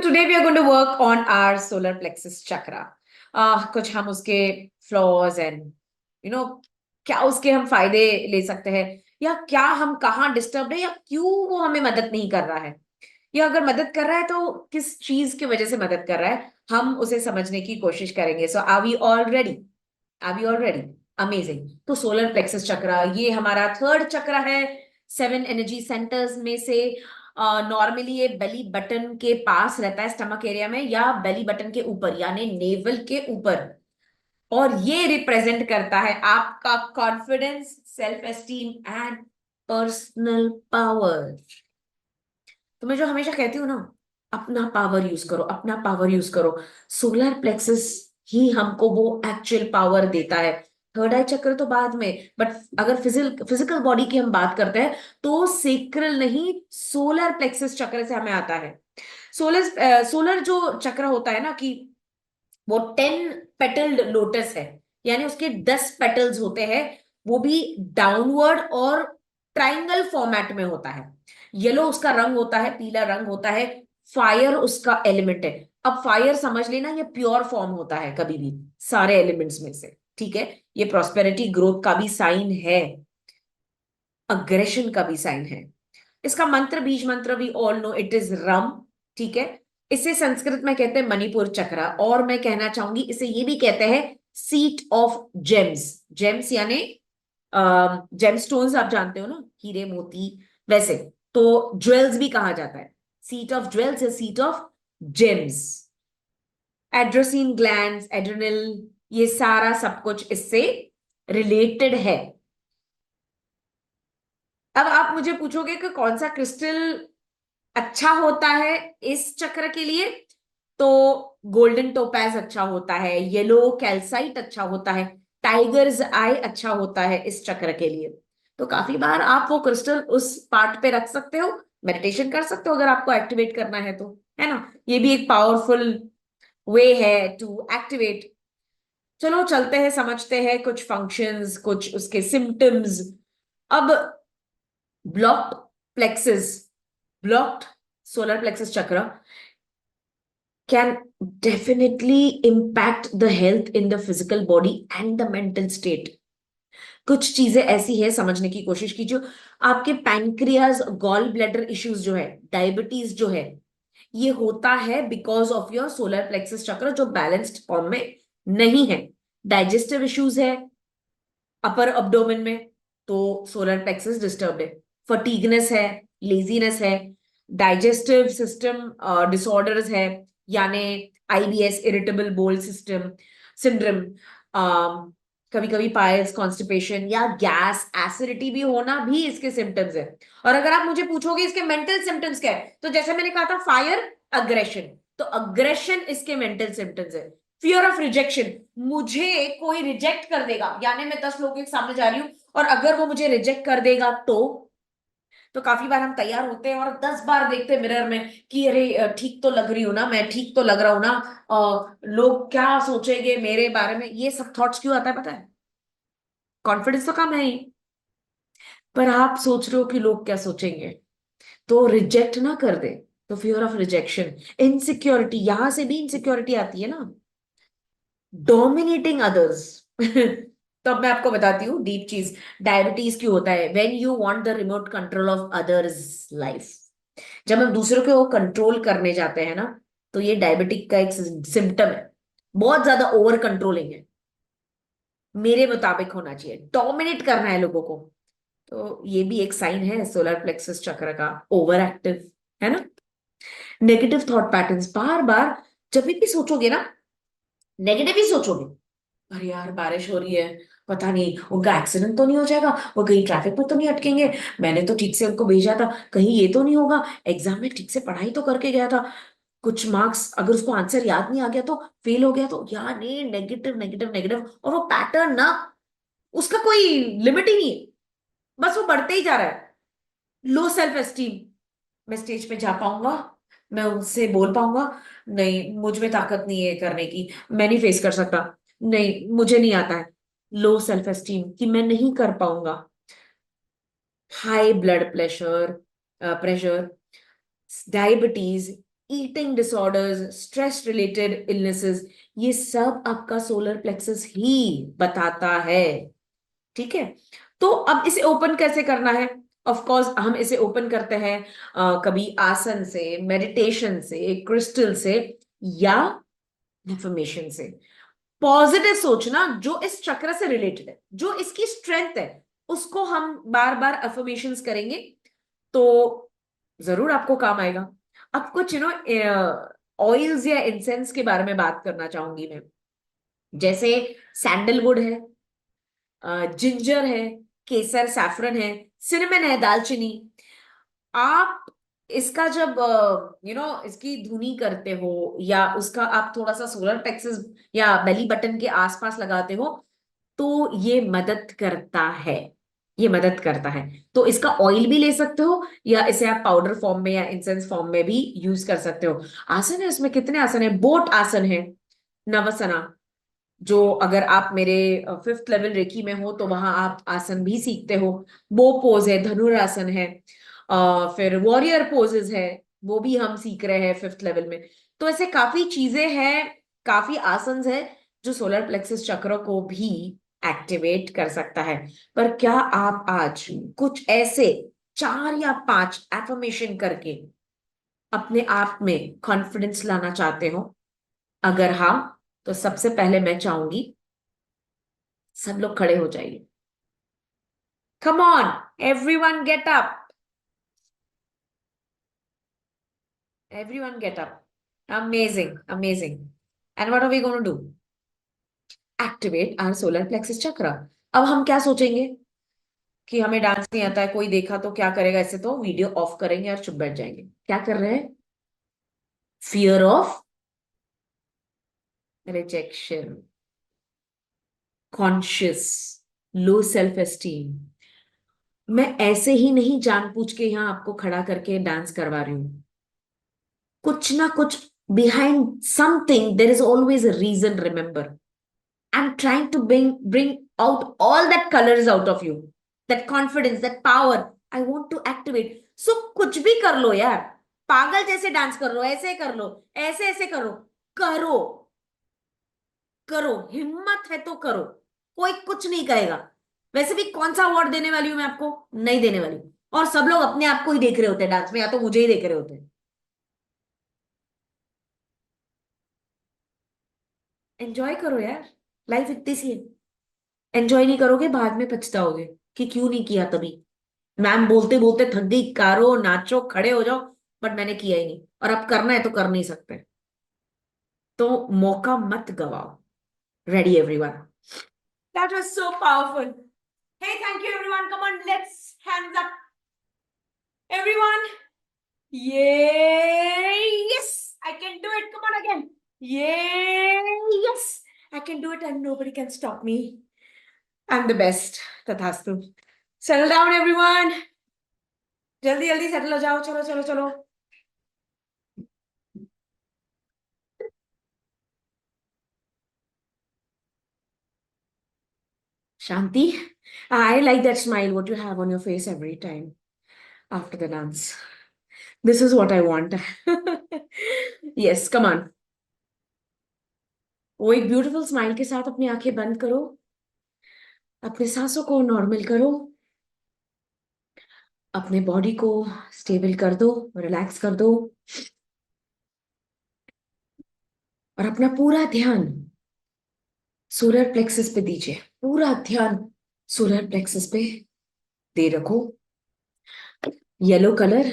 today we are going to work on our solar plexus chakra. कुछ हम उसके flaws and क्या उसके हम फायदे ले सकते हैं, या क्या हम कहाँ डिस्टर्ब है, या क्यों वो हमें मदद नहीं कर रहा है, या अगर मदद कर रहा है तो किस चीज की वजह से मदद कर रहा है, हम उसे समझने की कोशिश करेंगे. So are we all ready? Are we all ready? Amazing. तो सोलर प्लेक्सस चक्र ये हमारा थर्ड चक्र है 7 एनर्जी सेंटर्स में से. नॉर्मली ये बेली बटन के पास रहता है, स्टमक एरिया में या बेली बटन के ऊपर यानी नेवल के ऊपर. और ये रिप्रेजेंट करता है आपका confidence, self esteem and personal power. तो मैं जो हमेशा कहती हूँ ना, अपना पावर यूज करो, अपना पावर यूज करो. सोलर प्लेक्सस ही हमको वो एक्चुअल पावर देता है. थर्ड आई चक्र तो बाद में, बट अगर फिजिकल बॉडी की हम बात करते हैं तो सेक्रल नहीं, सोलर प्लेक्सस चक्र से हमें आता है. सोलर जो चक्र होता है ना, कि वो 10 पेटल्ड लोटस है, यानी उसके 10 पेटल्स होते हैं. वो भी डाउनवर्ड और ट्राइंगल फॉर्मेट में होता है. येलो उसका रंग होता है, पीला रंग होता है. फायर उसका एलिमेंट है. अब फायर समझ लेना, ये प्योर फॉर्म होता है कभी भी सारे एलिमेंट्स में से. ठीक है, ये प्रॉस्पेरिटी ग्रोथ का भी साइन है, अग्रेशन का भी साइन है. इसका मंत्र, बीज मंत्र, we all know it is ram. ठीक है, इसे संस्कृत में कहते हैं मणिपुर चक्र, और मैं कहना चाहूंगी इसे ये भी कहते हैं सीट ऑफ जेम्स. जेम्स यानी जेमस्टोन्स, आप जानते हो ना, हीरे मोती, वैसे. तो ज्वेल्स भी कहा जाता है. सीट ऑफ ज्वेल्स या सीट ऑफ जेम्स. एड्रोसिन ग्लैंड्स, एड्रिनल, ये सारा सब कुछ इससे रिलेटेड है. अब आप मुझे पूछोगे कि कौन सा क्रिस्टल अच्छा होता है इस चक्र के लिए. तो गोल्डन टोपैज अच्छा होता है, येलो कैल्साइट अच्छा होता है, टाइगर्स आई अच्छा होता है इस चक्र के लिए. तो काफी बार आप वो क्रिस्टल उस पार्ट पे रख सकते हो, मेडिटेशन कर सकते हो अगर आपको एक्टिवेट करना है तो, है ना. ये भी एक पावरफुल वे है टू एक्टिवेट. चलो चलते हैं, समझते हैं कुछ फंक्शंस, कुछ उसके सिम्टम्स. अब blocked plexus, blocked solar plexus चक्र can definitely impact the health in the physical body and the mental state. कुछ चीजें ऐसी है, समझने की कोशिश कीजिए. आपके पैनक्रियाज, गॉल ब्लैडर इश्यूज जो है, डायबिटीज जो है, ये होता है because of your solar plexus चक्र जो बैलेंस्ड फॉर्म में नहीं है. डाइजेस्टिव इश्यूज है अपर अब्डोमेन में, तो सोलर प्लेक्सस डिस्टर्ब है. फटीगनेस है, लेजीनेस है, डाइजेस्टिव सिस्टम डिसऑर्डर्स है, यानी आईबीएस, इरिटेबल बोल सिस्टम सिंड्रोम, कभी कभी पाइल्स, कॉन्स्टिपेशन या गैस, एसिडिटी भी होना भी इसके सिम्टम्स है. और अगर आप मुझे पूछोगे इसके मेंटल सिम्टम्स क्या है, तो जैसे मैंने कहा था फायर, अग्रेशन, तो अग्रेशन इसके मेंटल सिम्टम्स है. फियर ऑफ रिजेक्शन, मुझे कोई रिजेक्ट कर देगा, यानी मैं 10 लोगों के सामने जा रही हूं और अगर वो मुझे रिजेक्ट कर देगा तो काफी बार हम तैयार होते हैं और 10 बार देखते हैं मिरर में कि अरे ठीक तो लग रही हूं ना, मैं ठीक तो लग रहा हूं ना, लोग क्या सोचेंगे मेरे बारे में. ये सब थॉट्स क्यों आता है पता है? कॉन्फिडेंस तो कम है ही, पर आप सोच रहे हो कि लोग क्या सोचेंगे, तो रिजेक्ट ना कर दे. तो फियर ऑफ रिजेक्शन, इनसिक्योरिटी, यहां से भी इनसिक्योरिटी आती है ना. Dominating others. तो अब मैं आपको बताती हूँ डीप चीज. डायबिटीज क्यों होता है? When you want the remote control of others life. जब हम दूसरों को कंट्रोल करने जाते हैं ना, तो ये डायबिटिक का एक सिम्टम है. बहुत ज्यादा ओवर कंट्रोलिंग है, मेरे मुताबिक होना चाहिए, डोमिनेट करना है लोगों को. तो ये भी एक साइन है सोलर प्लेक्सस चक्र का, ओवर एक्टिव, है ना. नेगेटिव थॉट पैटर्न्स, बार बार जब भी सोचोगे ना, नेगेटिव ही सोचोगे. अरे यार बारिश हो रही है, पता नहीं उनका एक्सीडेंट तो नहीं हो जाएगा, वो कहीं ट्रैफिक में तो नहीं अटकेंगे, मैंने तो ठीक से उनको भेजा था, कहीं ये तो नहीं होगा, एग्जाम में ठीक से पढ़ाई तो करके गया था, कुछ मार्क्स अगर उसको आंसर याद नहीं आ गया तो फेल हो गया, तो यार नहीं, नेगेटिव नेगेटिव नेगेटिव. और वो पैटर्न ना, उसका कोई लिमिट ही नहीं है, बस वो बढ़ते ही जा रहा है. लो सेल्फ एस्टीम, मैं स्टेज पे जा पाऊंगा, मैं उनसे बोल पाऊंगा, नहीं मुझ में ताकत नहीं है करने की, मैं नहीं फेस कर सकता, नहीं मुझे नहीं आता है. लो सेल्फ एस्टीम कि मैं नहीं कर पाऊंगा. High blood pressure, pressure, diabetes, eating disorders, stress related illnesses, ये सब आपका सोलर प्लेक्सस ही बताता है। ठीक है। तो अब इसे ओपन कैसे करना है? ऑफ कोर्स हम इसे ओपन करते हैं कभी आसन से, मेडिटेशन से, क्रिस्टल से, या एफर्मेशन से। पॉजिटिव सोचना जो इस चक्र से रिलेटेड है, जो इसकी स्ट्रेंथ है, उसको हम बार बार अफर्मेशंस करेंगे तो जरूर आपको काम आएगा। अब कुछ ऑयल्स या इंसेंस के बारे में बात करना चाहूंगी मैं। जैसे सैंडलवुड है, जिंजर है, केसर सैफरन है, सिनेमन है, दालचीनी। आप इसका जब इसकी धुनी करते हो, या उसका आप थोड़ा सा सोलर प्लेक्सस या बेली बटन के आसपास लगाते हो, तो ये मदद करता है। ये मदद करता है। तो इसका ऑयल भी ले सकते हो, या इसे आप पाउडर फॉर्म में या इंसेंस फॉर्म में भी यूज कर सकते हो। आसन है, इसमें कितने आसन है? बोट आसन है, नवसना, जो अगर आप मेरे 5th लेवल रेकी में हो तो वहां आप आसन भी सीखते हो। बो पोज है, धनुरासन है, फिर वॉरियर पोजेस है, वो भी हम सीख रहे हैं 5th लेवल में। तो ऐसे काफी चीजें हैं, काफी आसन है जो सोलर प्लेक्सस चक्र को भी एक्टिवेट कर सकता है। पर क्या आप आज कुछ ऐसे 4 या 5 एफर्मेशन करके अपने आप में कॉन्फिडेंस लाना चाहते हो? अगर हाँ, तो सबसे पहले मैं चाहूंगी सब लोग खड़े हो जाइए। Come on, everyone get up, everyone get up. Amazing, amazing. And what are we gonna do? Activate our solar plexus chakra. अब हम क्या सोचेंगे कि हमें डांस नहीं आता है, कोई देखा तो क्या करेगा, ऐसे तो वीडियो ऑफ करेंगे और चुप बैठ जाएंगे। क्या कर रहे हैं? Fear of rejection, conscious low self esteem. मैं ऐसे ही नहीं जानबूझ के यहाँ आपको खड़ा करके डांस करवा रही हूँ। कुछ ना कुछ behind something there is always a reason. Remember, I'm trying to bring out all that colors out of you, that confidence, that power I want to activate. So कुछ भी कर लो यार, पागल जैसे डांस कर लो, ऐसे कर लो, ऐसे ऐसे करो, करो, करो, हिम्मत है तो करो। कोई कुछ नहीं कहेगा। वैसे भी कौन सा अवार्ड देने वाली हूं मैं आपको? नहीं देने वाली हूं। और सब लोग अपने आप को ही देख रहे होते हैं डांस में, या तो मुझे ही देख रहे होते हैं। एंजॉय करो यार, लाइफ इतनी सी है। एंजॉय नहीं करोगे बाद में पछताओगे कि क्यों नहीं किया तभी। मैम बोलते बोलते थक गई, कारो नाचो खड़े हो जाओ, बट मैंने किया ही नहीं, और अब करना है तो कर नहीं सकते। तो मौका मत गवाओ। Ready everyone? That was so powerful. Hey thank you everyone, come on let's hands up everyone. Yes, I can do it. Come on again. Yes, I can do it and nobody can stop me. I'm the best. Tathastu. Settle down, everyone. जल्दी जल्दी settle हो जाओ, चलो चलो चलो। Shanti, I like that smile what you have on your face every time after the dance. This is what I want. Yes, come on. वो एक beautiful smile के साथ अपनी आंखें बंद करो, अपने सांसों को नॉर्मल करो, अपने बॉडी को स्टेबल कर दो, रिलैक्स कर दो, और अपना पूरा ध्यान सोलर प्लेक्सस पे दीजिए। पूरा ध्यान सोलर प्लेक्सस पे दे रखो। Yellow colour.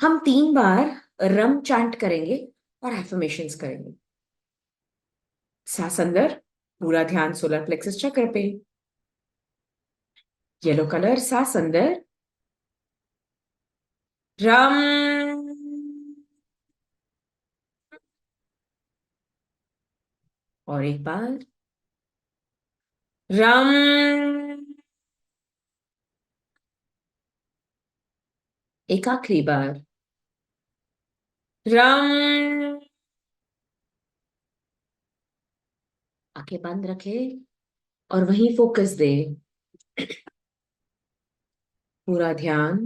हम 3 बार रम चांट करेंगे और एफर्मेशंस करेंगे। सांस अंदर, पूरा ध्यान सोलर प्लेक्सस चक्र पे। येलो कलर, सांस अंदर, रम। और एक बार, रम। एक आखिरी बार, रम। आंखें बंद रखे और वहीं फोकस दे। पूरा ध्यान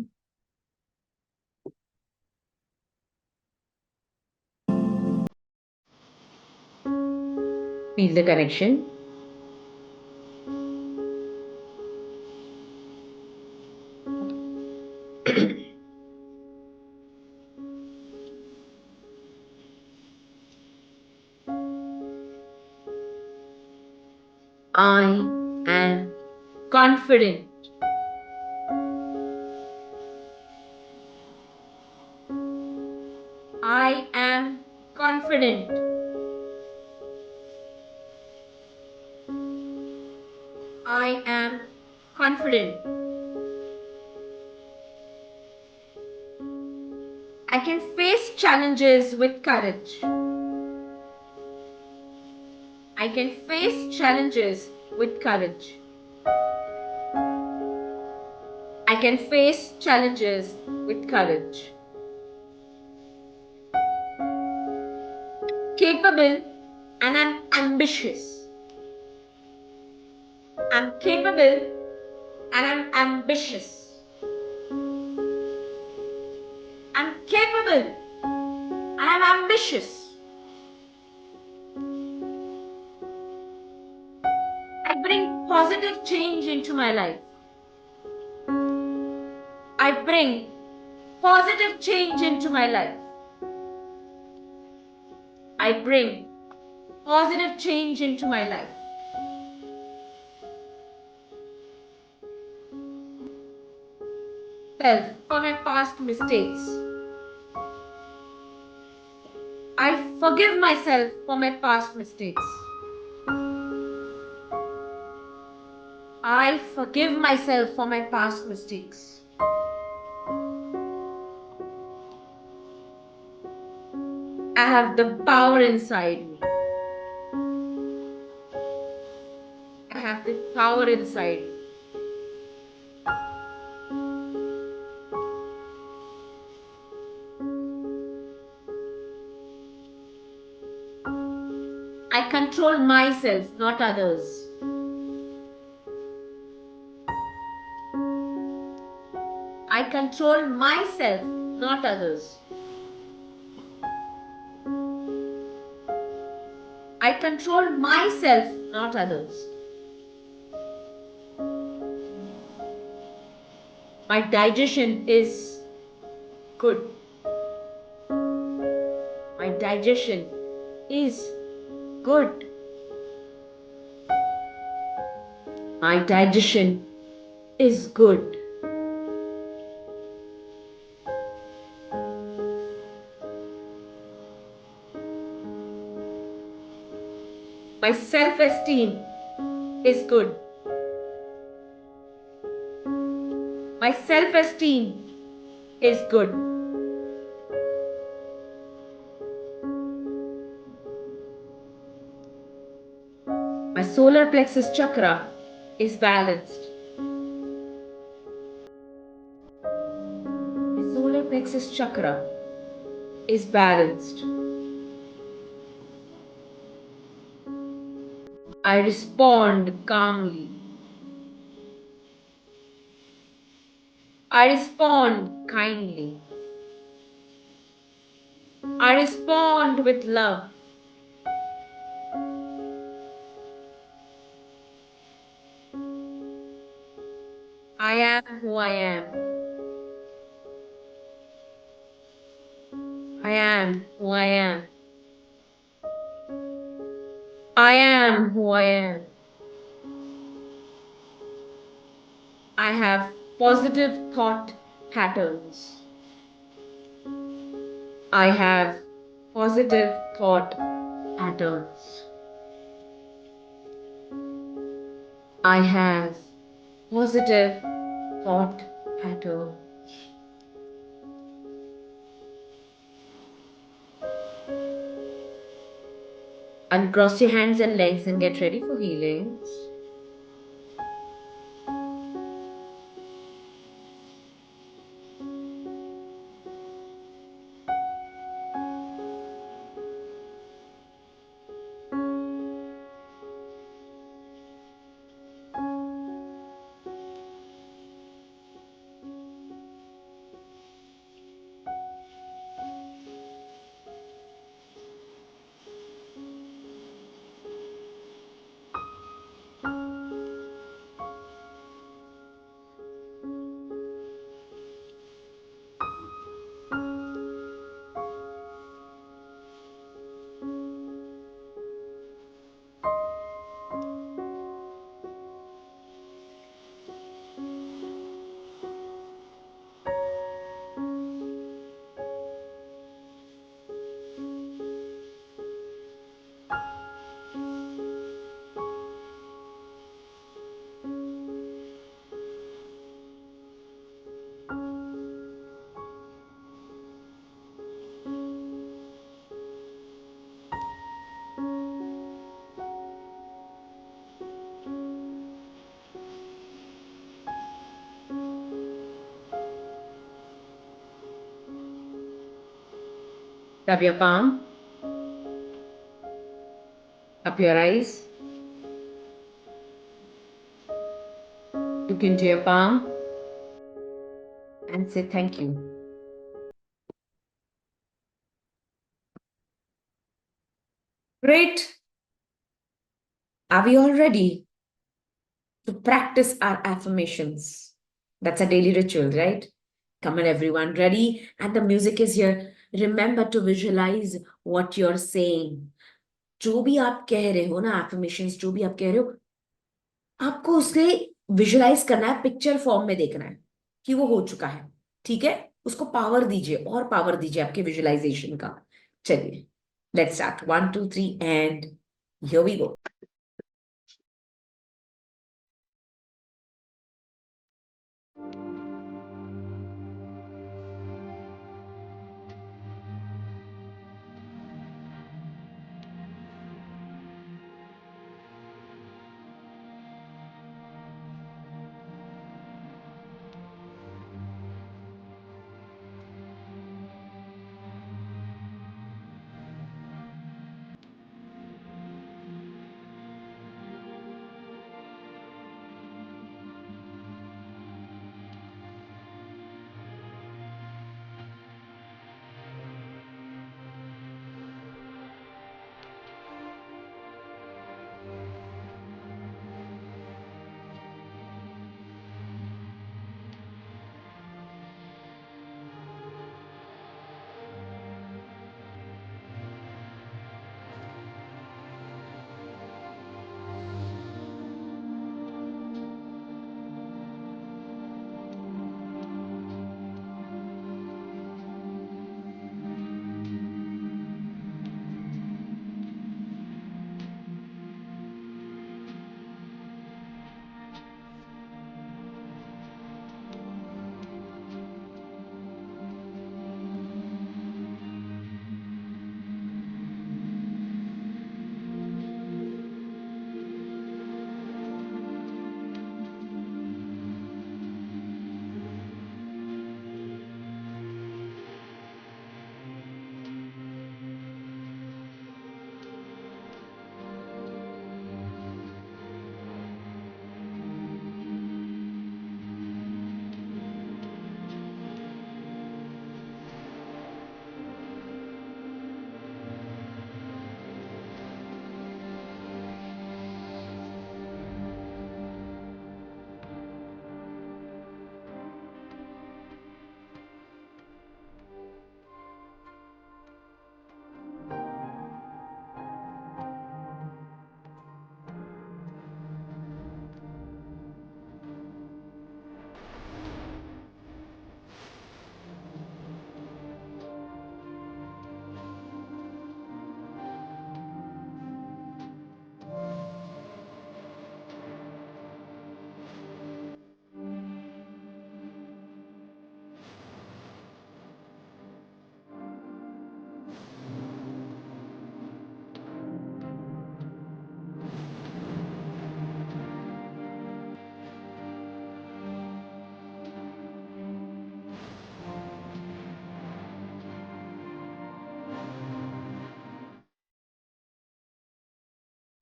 Feel the connection. I am confident. I am confident. I am confident. I can face challenges with courage. I can face challenges with courage. I can face challenges with courage. Capable and I'm ambitious. I'm capable and I'm ambitious. I'm capable and I'm ambitious. I bring positive change into my life. I bring positive change into my life. I bring positive change into my life. Self for my past mistakes. I forgive myself for my past mistakes. I forgive myself for my past mistakes. I have the power inside me. I have the power inside me. I control myself, not others. I control myself, not others. I control myself, not others. My digestion is good. My digestion is good. My digestion is good. My self-esteem is good. My self-esteem is good. My solar plexus chakra is balanced. My solar plexus chakra is balanced. I respond calmly. I respond kindly. I respond with love. I am who I am. I am who I am. I am who I am. I have positive thought patterns. I have positive thought patterns. I have positive thought patterns. Uncross your hands and legs and get ready for healings. Rub your palm, up your eyes, look into your palm, and say thank you. Great. Are we all ready to practice our affirmations? That's a daily ritual, right? Come on, everyone, ready? And the music is here. Remember to visualize what you're saying. जो भी आप कह रहे हो ना, affirmations जो भी आप कह रहे हो, आपको उसे विजुलाइज करना है, पिक्चर फॉर्म में देखना है कि वो हो चुका है। ठीक है, उसको पावर दीजिए और पावर दीजिए आपके विजुलाइजेशन का। चलिए, let's start. 1 2 3 and here we go.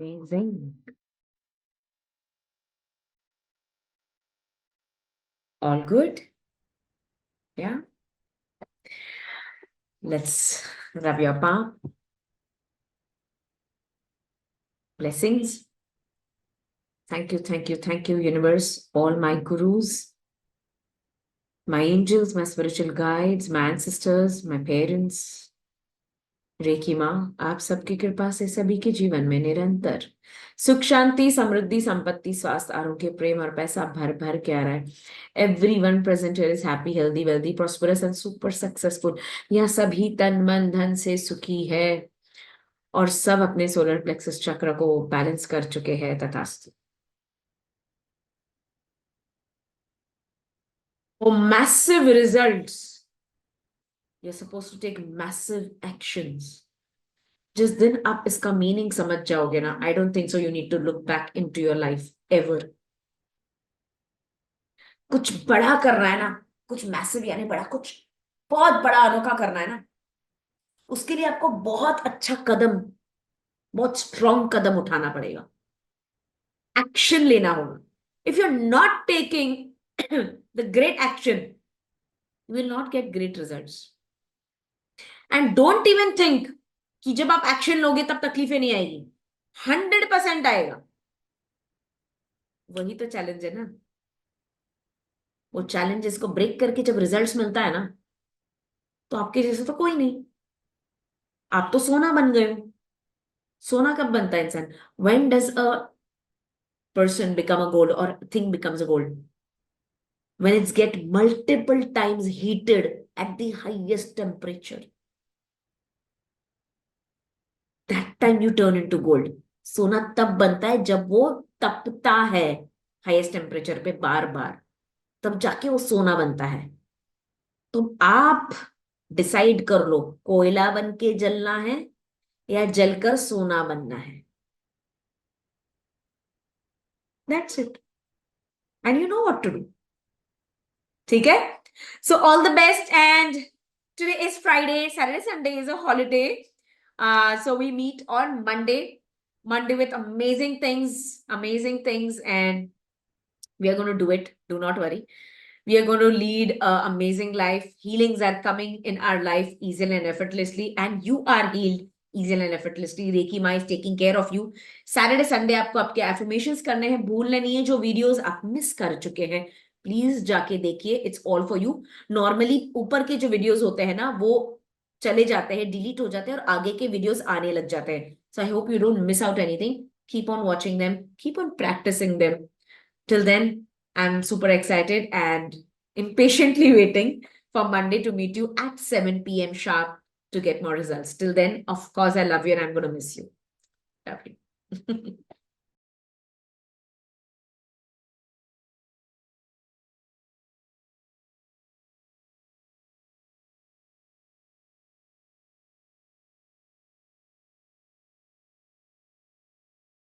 Amazing. All good? Yeah. Let's rub your palm. Blessings. Thank you, thank you, thank you, universe, all my gurus, my angels, my spiritual guides, my ancestors, my parents, reiki माँ, आप सबकी कृपा से सभी के जीवन में निरंतर सुख शांति समृद्धि संपत्ति स्वास्थ्य आरोग्य प्रेम और पैसा भर भर के आ रहा है। Everyone present here is happy, healthy, wealthy, prosperous and super successful. यहाँ सभी तन मन धन से सुखी है और सब अपने सोलर प्लेक्सस चक्र को बैलेंस कर चुके हैं। तथास्तु। For massive results, you're supposed to take massive actions. जिस दिन आप इसका मीनिंग समझ जाओगे ना, I don't think so you need to look back into your life ever. कुछ बड़ा करना है ना, कुछ मैसिव यानी बड़ा, कुछ बहुत बड़ा अनोखा करना है ना, उसके लिए आपको बहुत अच्छा कदम, बहुत स्ट्रॉन्ग कदम उठाना पड़ेगा, एक्शन लेना होगा. If you are not taking the great action, you will not get great results. And don't even think कि जब आप एक्शन लोगे तब तकलीफें नहीं आएगी. 100% आएगा. वही तो चैलेंज है ना. वो चैलेंजेस को ब्रेक करके जब रिजल्ट्स मिलता है ना, तो आपके जैसे तो कोई नहीं. आप तो सोना बन गए हो. सोना कब बनता है इंसान? When does a person become a gold or thing becomes a gold? When it's get multiple times heated at the highest temperature, that time you turn into gold. सोना तब बनता है जब वो तपता है हाईएस्ट टेम्परेचर पे बार बार, तब जाके वो सोना बनता है. तो आप डिसाइड कर लो, कोयला बन के जलना है या जलकर सोना बनना है. That's it. And you know what to do. ठीक है. So all the best. And today is Friday, Saturday, Sunday is a holiday. So we meet on Monday with amazing things, and we are going to do it. Do not worry. We are going to lead an amazing life. Healings are coming in our life easily and effortlessly, and you are healed easily and effortlessly. Reiki Ma is taking care of you. Saturday, Sunday आपको आपके affirmations करने हैं. भूलने नहीं है. जो videos आप miss कर चुके हैं, प्लीज जाके देखिए. It's all for you. Normally ऊपर के जो वीडियोस होते हैं ना, वो चले जाते हैं, डिलीट हो जाते हैं, और आगे के वीडियोस आने लग जाते हैं. So I hope you don't miss out anything. Keep on watching them, keep on practicing them. Till then, I'm super excited and impatiently waiting for Monday to meet you at 7 p.m. sharp to get more results. Till then, of course, I love you and I'm going to miss you. Love you.